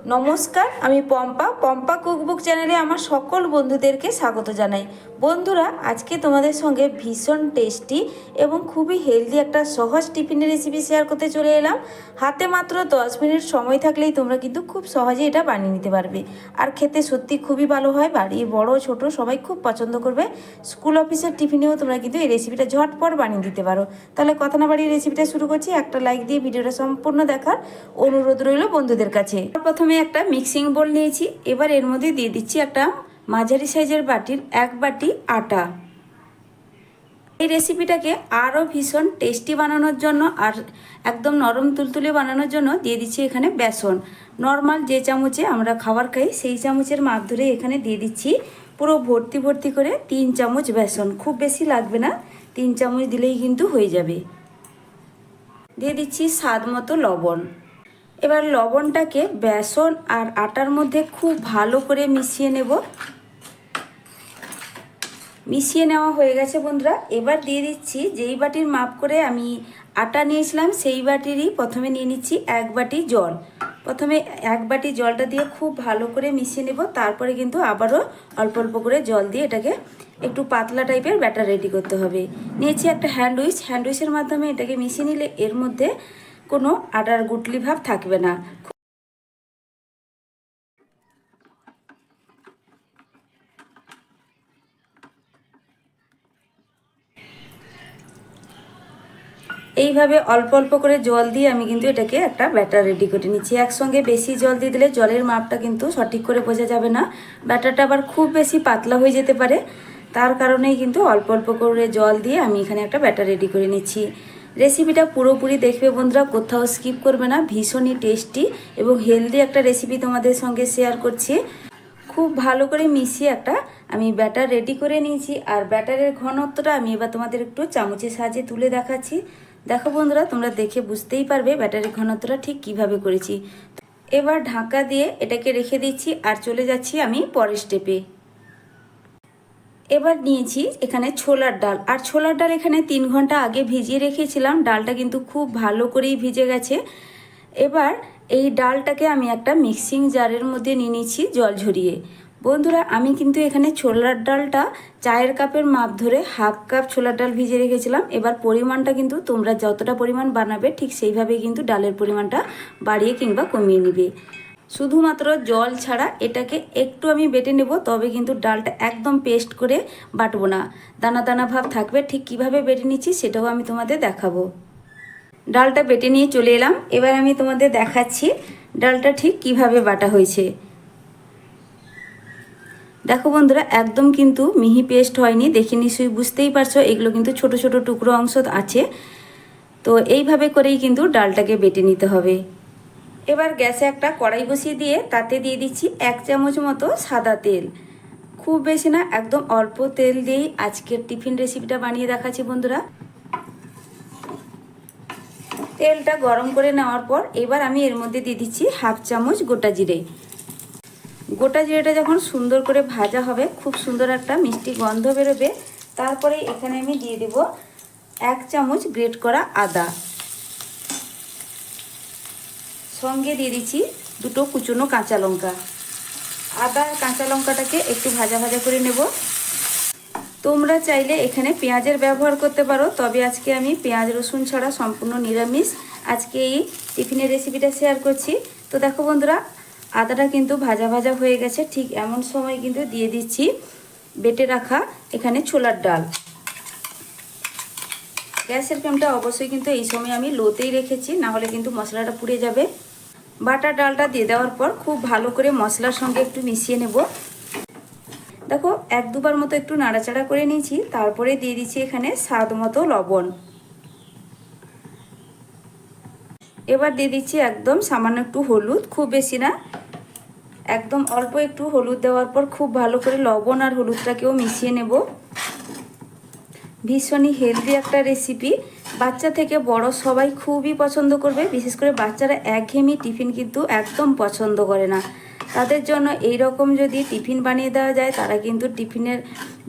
নমস্কার, আমি পম্পা কুকবুক চ্যানেলে আমার সকল বন্ধুদেরকে স্বাগত জানাই। বন্ধুরা, আজকে তোমাদের সঙ্গে ভীষণ টেস্টি এবং খুবই হেলদি একটা সহজ টিফিনের রেসিপি শেয়ার করতে চলে এলাম। হাতে মাত্র 10 মিনিট সময় থাকলেই তোমরা কিন্তু খুব সহজে এটা বানিয়ে নিতে পারবে। আর খেতে সত্যি খুবই ভালো হয়, বাড়ির বড় ছোট সবাই খুব পছন্দ করবে। স্কুল অফিসের টিফিনেও তোমরা কিন্তু এই রেসিপিটা ঝটপট বানিয়ে দিতে পারো। তাহলে কথা না বাড়িয়ে রেসিপিটা শুরু করছি। একটা লাইক দিয়ে ভিডিওটা সম্পূর্ণ দেখার অনুরোধ রইল বন্ধুদের কাছে। প্রথমে একটা মিক্সিং বোল নিয়েছি। এবার এর মধ্যে দিয়ে দিচ্ছি একটা মাঝারি সাইজের বাটির 1 বাটি আটা। এই রেসিপিটাকে আরও ভীষণ টেস্টি বানানোর জন্য আর একদম নরম তুলতুলে বানানোর জন্য দিয়ে দিচ্ছি এখানে বেসন। নর্মাল যে চামচে আমরা খাবার খাই সেই চামচের মাপ ধরে এখানে দিয়ে দিচ্ছি পুরো ভর্তি ভর্তি করে 3 চামচ বেসন। খুব বেশি লাগবে না, 3 চামচ দিলেই কিন্তু হয়ে যাবে। দিয়ে দিচ্ছি স্বাদ মতো লবণ। এবার লবণটাকে বেসন আর আটার মধ্যে খুব ভালো করে মিশিয়ে নেব। মিশিয়ে নেওয়া হয়ে গেছে বন্ধুরা। এবার দিয়ে দিচ্ছি যেই বাটির মাপ করে আমি আটা নিয়েছিলাম সেই বাটিরই প্রথমে নিয়ে নিচ্ছি 1 বাটি জল। প্রথমে 1 বাটি জলটা দিয়ে খুব ভালো করে মিশিয়ে নেব। তারপরে কিন্তু আবারও অল্প অল্প করে জল দিয়ে এটাকে একটু পাতলা টাইপের ব্যাটার রেডি করতে হবে। নিয়েছি একটা হ্যান্ডউইচের মাধ্যমে এটাকে মিশিয়ে নিলে এর মধ্যে কোনো আটার গুটলি ভাব থাকবে না। এইভাবে অল্প অল্প করে জল দিয়ে আমি কিন্তু এটাকে একটা ব্যাটার রেডি করে নিচ্ছি। একসঙ্গে বেশি জল দিয়ে দিলে জলের মাপটা কিন্তু সঠিক করে বোঝা যাবে না, ব্যাটারটা আবার খুব বেশি পাতলা হয়ে যেতে পারে। তার কারণেই কিন্তু অল্প অল্প করে জল দিয়ে আমি এখানে একটা ব্যাটার রেডি করে নিচ্ছি। রেসিপিটা পুরোপুরি দেখবে বন্ধুরা, কোথাও স্কিপ করবে না। ভীষণই টেস্টি এবং হেলদি একটা রেসিপি তোমাদের সঙ্গে শেয়ার করছি। খুব ভালো করে মিশিয়ে একটা আমি ব্যাটার রেডি করে নিয়েছি। আর ব্যাটারের ঘনত্বটা আমি এবার তোমাদের একটু চামচের সাহায্যে তুলে দেখাচ্ছি। দেখো বন্ধুরা, তোমরা দেখে বুঝতেই পারবে ব্যাটারের ঘনত্বটা ঠিক কিভাবে করেছি। এবার ঢাকা দিয়ে এটাকে রেখে দিচ্ছি আর চলে যাচ্ছি আমি পরের স্টেপে। এবার নিয়েছি এখানে ছোলার ডাল। আর ছোলার ডাল এখানে 3 ঘন্টা আগে ভিজিয়ে রেখেছিলাম। ডালটা কিন্তু খুব ভালো করেই ভিজে গেছে। এবার এই ডালটাকে আমি একটা মিক্সিং জারের মধ্যে নিয়ে নিচ্ছি জল ঝরিয়ে। বন্ধুরা, আমি কিন্তু এখানে ছোলার ডালটা চায়ের কাপের মাপ ধরে 1/2 কাপ ছোলার ডাল ভিজিয়ে রেখেছিলাম। এবার পরিমাণটা কিন্তু তোমরা যতটা পরিমাণ বানাবে ঠিক সেইভাবেই কিন্তু ডালের পরিমাণটা বাড়িয়ে কিংবা কমিয়ে নেবে। শুধুমাত্র জল ছাড়া এটাকে একটু আমি বেটে নেব, তবে কিন্তু ডালটা একদম পেস্ট করে বাটবো না, দানা দানা ভাব থাকবে। ঠিক কিভাবে বেটে নিচ্ছি সেটাও আমি তোমাদের দেখাবো। ডালটা বেটে নিয়ে চলে এলাম। এবার আমি তোমাদের দেখাচ্ছি ডালটা ঠিক কিভাবে বাটা হয়েছে। দেখো বন্ধুরা, একদম কিন্তু মিহি পেস্ট হয়নি, দেখে নিশ্চয়ই বুঝতেই পারছো। এগুলো কিন্তু ছোট ছোট টুকরো অংশ আছে। তো এইভাবে করেই কিন্তু ডালটাকে বেটে নিতে হবে। এবার গ্যাসে একটা কড়াই বসিয়ে দিয়ে তাতে দিয়ে দিচ্ছি 1 চামচ মতো সাদা তেল। খুব বেশি না, একদম অল্প তেল দিয়েই আজকের টিফিন রেসিপিটা বানিয়ে দেখাচ্ছি বন্ধুরা। তেলটা গরম করে নেওয়ার পর এবার আমি এর মধ্যে দিয়ে দিচ্ছি 1/2 চামচ গোটা জিরে। গোটা জিরেটা যখন সুন্দর করে ভাজা হবে, খুব সুন্দর একটা মিষ্টি গন্ধ বেরোবে। তারপরে এখানে আমি দিয়ে দেব 1 চামচ গ্রেট করা আদা। সঙ্গে দিয়ে দিচ্ছি 2টো কুচনো কাঁচা লঙ্কা। আদা আর কাঁচা লঙ্কাটাকে একটু ভাজা ভাজা করে নেব। তোমরা চাইলে এখানে পেঁয়াজের ব্যবহার করতে পারো, তবে আজকে আমি পেঁয়াজ রসুন ছাড়া সম্পূর্ণ নিরামিষ আজকে এই টিফিনের রেসিপিটা শেয়ার করছি। তো দেখো বন্ধুরা, আদাটা কিন্তু ভাজা ভাজা হয়ে গেছে। ঠিক এমন সময় কিন্তু দিয়ে দিচ্ছি বেটে রাখা এখানে ছোলার ডাল। গ্যাসের ফ্লেমটা অবশ্যই কিন্তু এই সময় আমি লোতেই রেখেছি, না হলে কিন্তু মশলাটা পুড়ে যাবে। বাটা ডালটা দিয়ে দেওয়ার পর খুব ভালো করে মশলার সঙ্গে একটু মিশিয়ে নেব। দেখো 1-2 বার মতো একটু নাড়াচাড়া করে নিয়েছি। তারপরে দিয়ে দিচ্ছি এখানে স্বাদ মতো লবণ। এবার দিয়ে দিচ্ছি একদম সামান্য একটু হলুদ, খুব বেশি না, একদম অল্প একটু হলুদ দেওয়ার পর খুব ভালো করে লবণ আর হলুদটাকেও মিশিয়ে নেব। ভীষণই হেলদি একটা রেসিপি, বাচ্চা থেকে বড় সবাই খুবই পছন্দ করবে। বিশেষ করে বাচ্চারা একঘেয়েমি টিফিন কিন্তু একদম পছন্দ করে না। তাদের জন্য এই রকম যদি টিফিন বানিয়ে দেওয়া যায়, তারা কিন্তু টিফিনের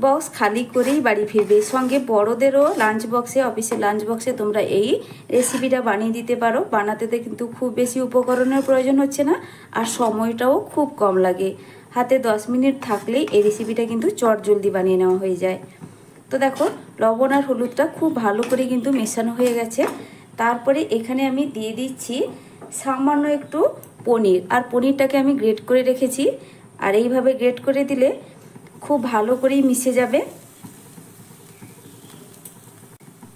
বক্স খালি করেই বাড়ি ফিরবে। সঙ্গে বড়দেরও লাঞ্চ বক্সে, অফিসের লাঞ্চ বক্সে তোমরা এই রেসিপিটা বানিয়ে দিতে পারো। বানাতে কিন্তু খুব বেশি উপকরণের প্রয়োজন হচ্ছে না, আর সময়টাও খুব কম লাগে। হাতে 10 মিনিট থাকলেই এই রেসিপিটা কিন্তু চটজলদি বানিয়ে নেওয়া হয়ে যায়। তো দেখো, লবণ আর হলুদটা খুব ভালো করে কিন্তু মেশানো হয়ে গেছে। তারপরে এখানে আমি দিয়ে দিচ্ছি সামান্য একটু পনির, আর পনিরটাকে আমি গ্রেট করে রেখেছি। আর এইভাবে গ্রেট করে দিলে খুব ভালো করেই মিশে যাবে।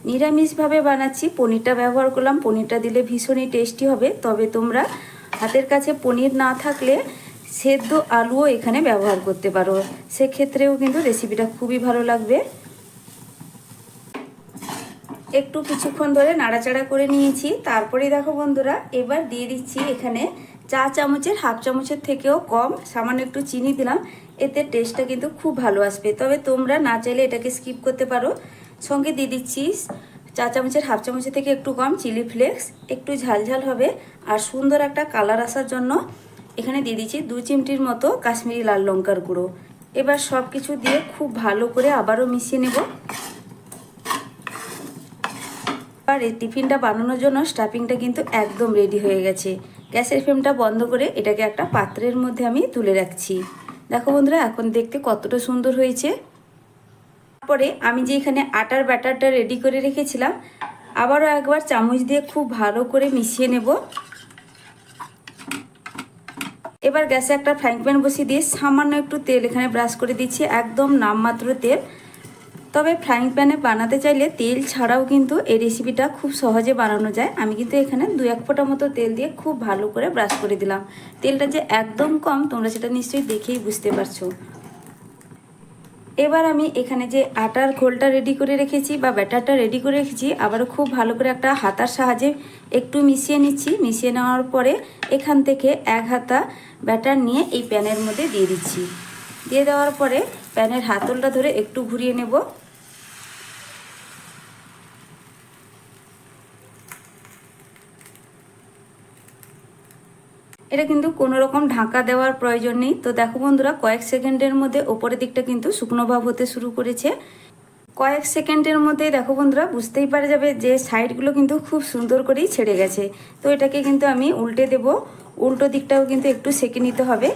নিরামিষভাবে বানাচ্ছি, পনিরটা ব্যবহার করলাম। পনিরটা দিলে ভীষণই টেস্টি হবে। তবে তোমরা হাতের কাছে পনির না থাকলে সেদ্ধ আলুও এখানে ব্যবহার করতে পারো, সেক্ষেত্রেও কিন্তু রেসিপিটা খুবই ভালো লাগবে। একটু কিছুক্ষণ ধরে নাড়াচাড়া করে নিয়েছি। তারপরে দেখো বন্ধুরা, এবার দিয়ে দিচ্ছি এখানে চা চামচের হাফ চামচের থেকেও কম সামান্য একটু চিনি দিলাম। এতে টেস্টটা কিন্তু খুব ভালো আসবে। তবে তোমরা না চাইলে এটাকে স্কিপ করতে পারো। সঙ্গে দিয়ে দিচ্ছি চা চামচের হাফ চামচের থেকে একটু কম চিলি ফ্লেক্স। একটু ঝালঝাল হবে আর সুন্দর একটা কালার আসার জন্য এখানে দিয়ে দিচ্ছি 2 চিমটির মতো কাশ্মীরি লাল লঙ্কার গুঁড়ো। এবার সব কিছু দিয়ে খুব ভালো করে আবারও মিশিয়ে নেব। আর এই টিফিনটা বানানোর জন্য স্টাফিংটা কিন্তু একদম রেডি হয়ে গেছে। গ্যাসের ফ্লেমটা বন্ধ করে এটাকে একটা পাত্রের মধ্যে আমি তুলে রাখছি। দেখো বন্ধুরা, এখন দেখতে কতটা সুন্দর হয়েছে। তারপরে আমি যে এখানে আটার ব্যাটারটা রেডি করে রেখেছিলাম, আবারও একবার চামচ দিয়ে খুব ভালো করে মিশিয়ে নেব। এবার গ্যাসে একটা ফ্রাইং প্যান বসিয়ে দিয়ে সামান্য একটু তেল এখানে ব্রাশ করে দিচ্ছি, একদম নামমাত্র তেল। তবে ফ্রাইং প্যানে বানাতে চাইলে তেল ছাড়াও কিন্তু এই রেসিপিটা খুব সহজে বানানো যায়। আমি কিন্তু এখানে 2-1 ফোঁটা মতো তেল দিয়ে খুব ভালো করে ব্রাশ করে দিলাম। তেলটা যে একদম কম, তোমরা সেটা নিশ্চয়ই দেখেই বুঝতে পারছো। এবার আমি এখানে যে আটার ঘোলটা রেডি করে রেখেছি বা ব্যাটারটা রেডি করে রেখেছি, আবারও খুব ভালো করে একটা হাতার সাহায্যে একটু মিশিয়ে নিচ্ছি। মিশিয়ে নেওয়ার পরে এখান থেকে 1 হাতা ব্যাটার নিয়ে এই প্যানের মধ্যে দিয়ে দিচ্ছি। দিয়ে দেওয়ার পরে প্যানের হাতলটা ধরে একটু ঘুরিয়ে নেব। এটা কিন্তু কোনো রকম ঢাকা দেওয়ার প্রয়োজন নেই। তো দেখো বন্ধুরা, কয়েক সেকেন্ডের মধ্যে ওপরের দিকটা কিন্তু শুকনো ভাব হতে শুরু করেছে। কয়েক সেকেন্ডের মধ্যে দেখো বন্ধুরা, বুঝতেই পারা যাবে যে সাইডগুলো কিন্তু খুব সুন্দর করেই ছেড়ে গেছে। তো এটাকে কিন্তু আমি উল্টে দেব। উল্টো দিকটাও কিন্তু একটু সেঁকে নিতে হবে।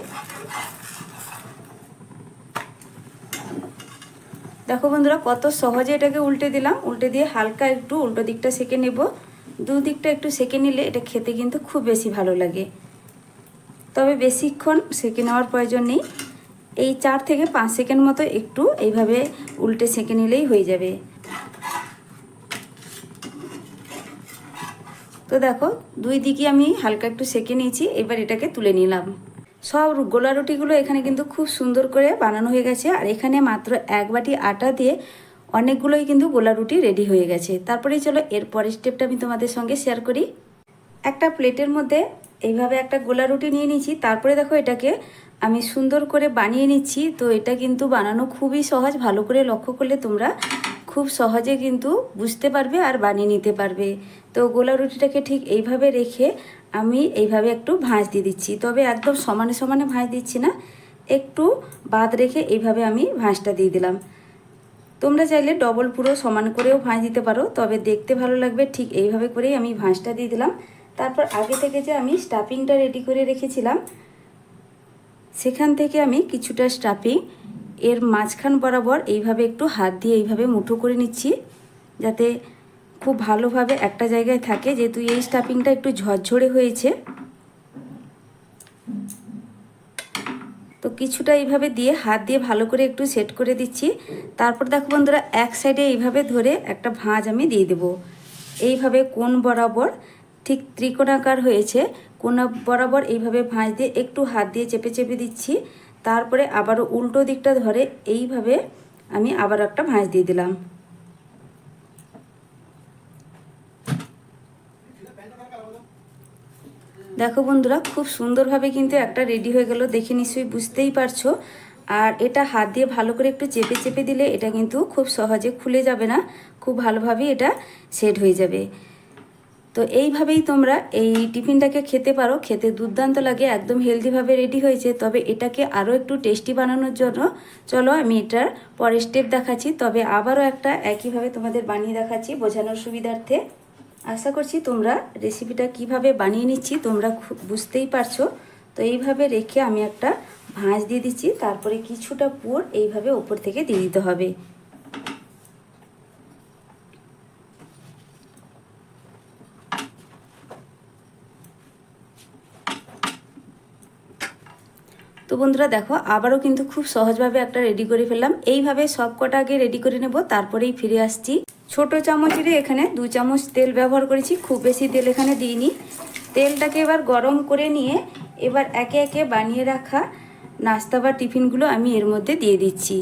দেখো বন্ধুরা, কত সহজে এটাকে উল্টে দিলাম। উল্টে দিয়ে হালকা একটু উল্টো দিকটা সেঁকে নেব। দুদিকটা একটু সেঁকে নিলে এটা খেতে কিন্তু খুব বেশি ভালো লাগে। তবে বেশিক্ষণ সেঁকে নেওয়ার প্রয়োজন নেই। এই 4 থেকে 5 সেকেন্ড মতো একটু এইভাবে উল্টে সেঁকে নিলেই হয়ে যাবে। তো দেখো, 2 দিকই আমি হালকা একটু সেঁকে নিয়েছি। এবার এটাকে তুলে নিলাম। সব গোলা রুটিগুলো এখানে কিন্তু খুব সুন্দর করে বানানো হয়ে গেছে। আর এখানে মাত্র 1 বাটি আটা দিয়ে অনেকগুলোই কিন্তু গোলা রুটি রেডি হয়ে গেছে। তারপরেই চলো এর পরের স্টেপটা আমি তোমাদের সঙ্গে শেয়ার করি। একটা প্লেটের মধ্যে এইভাবে একটা গোলা রুটি নিয়ে নিচ্ছি। তারপরে দেখো, এটাকে আমি সুন্দর করে বানিয়ে নিচ্ছি। তো এটা কিন্তু বানানো খুবই সহজ। ভালো করে লক্ষ্য করলে তোমরা খুব সহজে কিন্তু বুঝতে পারবে আর বানিয়ে নিতে পারবে। তো গোলা রুটিটাকে ঠিক এইভাবে রেখে আমি এইভাবে একটু ভাঁজ দিয়ে দিচ্ছি। তবে একদম সমানে সমানে ভাঁজ দিচ্ছি না, একটু বাদ রেখে এইভাবে আমি ভাঁজটা দিয়ে দিলাম। তোমরা চাইলে ডবল পুরো সমান করেও ভাঁজ দিতে পারো, তবে দেখতে ভালো লাগবে। ঠিক এইভাবে করেই আমি ভাঁজটা দিয়ে দিলাম। তারপর আগে থেকে যে আমি স্টাফিংটা রেডি করে রেখেছিলাম, সেখান থেকে আমি কিছুটা স্টাফিং এর মাঝখান বরাবর এইভাবে একটু হাত দিয়ে এইভাবে মুঠো করে নিচ্ছি, যাতে খুব ভালোভাবে একটা জায়গায় থাকে। যেহেতু এই স্টাফিংটা একটু ঝরঝরে হয়েছে, তো কিছুটা এইভাবে দিয়ে হাত দিয়ে ভালো করে একটু সেট করে দিচ্ছি। তারপর দেখো বন্ধুরা, এক সাইডে এইভাবে ধরে একটা ভাঁজ আমি দিয়ে দেব। এইভাবে কোণ বরাবর ঠিক ত্রিকোণাকার হয়েছে, কোণ বরাবর এইভাবে ভাঁজ দিয়ে একটু হাত দিয়ে চেপে চেপে দিচ্ছি। তারপরে আবারও উল্টো দিকটা ধরে এইভাবে আমি আবার একটা ভাঁজ দিয়ে দিলাম। দেখো বন্ধুরা, খুব সুন্দরভাবে কিন্তু একটা রেডি হয়ে গেল। দেখে নিশ্চয়ই বুঝতেই পারছো। আর এটা হাত দিয়ে ভালো করে একটু চেপে চেপে দিলে এটা কিন্তু খুব সহজে খুলে যাবে না, খুব ভালোভাবে এটা সেট হয়ে যাবে। তো এইভাবেই তোমরা এই টিফিনটাকে খেতে পারো, খেতে দুর্দান্ত লাগে, একদম হেলদিভাবে রেডি হয়েছে। তবে এটাকে আরও একটু টেস্টি বানানোর জন্য চলো আমি এটার পরের স্টেপ দেখাচ্ছি। তবে আবারও একটা একইভাবে তোমাদের বানিয়ে দেখাচ্ছি বোঝানোর সুবিধার্থে। আশা করছি তোমরা রেসিপিটা কিভাবে বানিয়ে নিচ্ছি তোমরা বুঝতেই পারছো। তো এইভাবে রেখে আমি একটা ভাঁজ দিয়ে দিচ্ছি, তারপরে কিছুটা পুর এইভাবে ওপর থেকে দিয়ে দিতে হবে। তো বন্ধুরা দেখো আবারও কিন্তু খুব সহজভাবে একটা রেডি করে ফেললাম। এইভাবে সব কটা আগে রেডি করে নেব, তারপরেই ফিরে আসছি। ছোট চামচের এখানে 2 চামচ তেল ব্যবহার করেছি, খুব বেশি তেল এখানে দিইনি। তেলটাকে এবার গরম করে নিয়ে এবার একে একে বানিয়ে রাখা নাস্তা বা টিফিনগুলো আমি এর মধ্যে দিয়ে দিচ্ছি।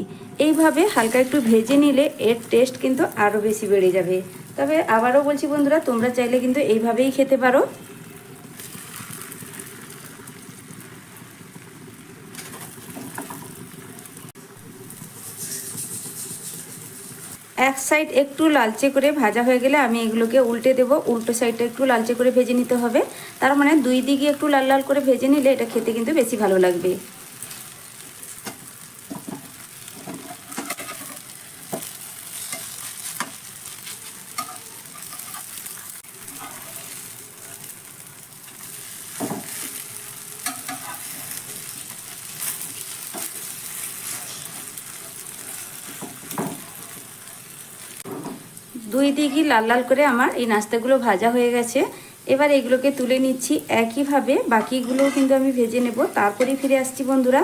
এইভাবে হালকা একটু ভেজে নিলে এর টেস্ট কিন্তু আরও বেশি বেড়ে যাবে। তবে আবারও বলছি বন্ধুরা, তোমরা চাইলে কিন্তু এইভাবেই খেতে পারো। এক সাইড একটু লালচে করে ভাজা হয়ে গেলে আমি এগুলোকে উল্টে দেব। উল্টো সাইডটা একটু লালচে করে ভেজে নিতে হবে। তার মানে 2 দিকে একটু লাল লাল করে ভেজে নিলে এটা খেতে কিন্তু বেশি ভালো লাগবে। দুই দিকই লাল লাল করে আমার এই নাস্তাগুলো ভাজা হয়ে গেছে। এবার এগুলোকে তুলে নিচ্ছি। একইভাবে বাকিগুলোও কিন্তু আমি ভেজে নেব, তারপরেই ফিরে আসছি বন্ধুরা।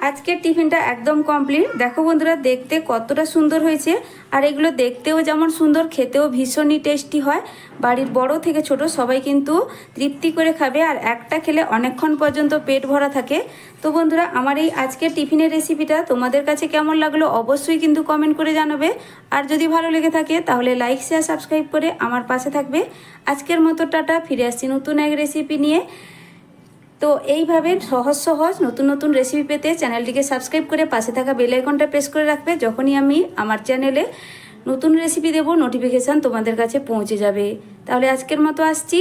আজকের টিফিনটা একদম কমপ্লিট। দেখো বন্ধুরা দেখতে কতটা সুন্দর হয়েছে, আর এগুলো দেখতেও যেমন সুন্দর, খেতেও ভীষণই টেস্টি হয়। বাড়ির বড় থেকে ছোট সবাই কিন্তু তৃপ্তি করে খাবে, আর একটা খেলে অনেকক্ষণ পর্যন্ত পেট ভরা থাকে। তো বন্ধুরা আমার এই আজকের টিফিনের রেসিপিটা তোমাদের কাছে কেমন লাগলো অবশ্যই কিন্তু কমেন্ট করে জানাবে। আর যদি ভালো লেগে থাকে তাহলে লাইক শেয়ার সাবস্ক্রাইব করে আমার পাশে থাকবে। আজকের মতো টাটা, ফিরে আসছি নতুন এক রেসিপি নিয়ে। তো এইভাবে সহজ সহজ নতুন নতুন রেসিপি পেতে চ্যানেলটিকে সাবস্ক্রাইব করে পাশে থাকা বেল আইকনটা প্রেস করে রাখবে। যখনই আমি আমার চ্যানেলে নতুন রেসিপি দেব নোটিফিকেশান তোমাদের কাছে পৌঁছে যাবে। তাহলে আজকের মতো আসছি।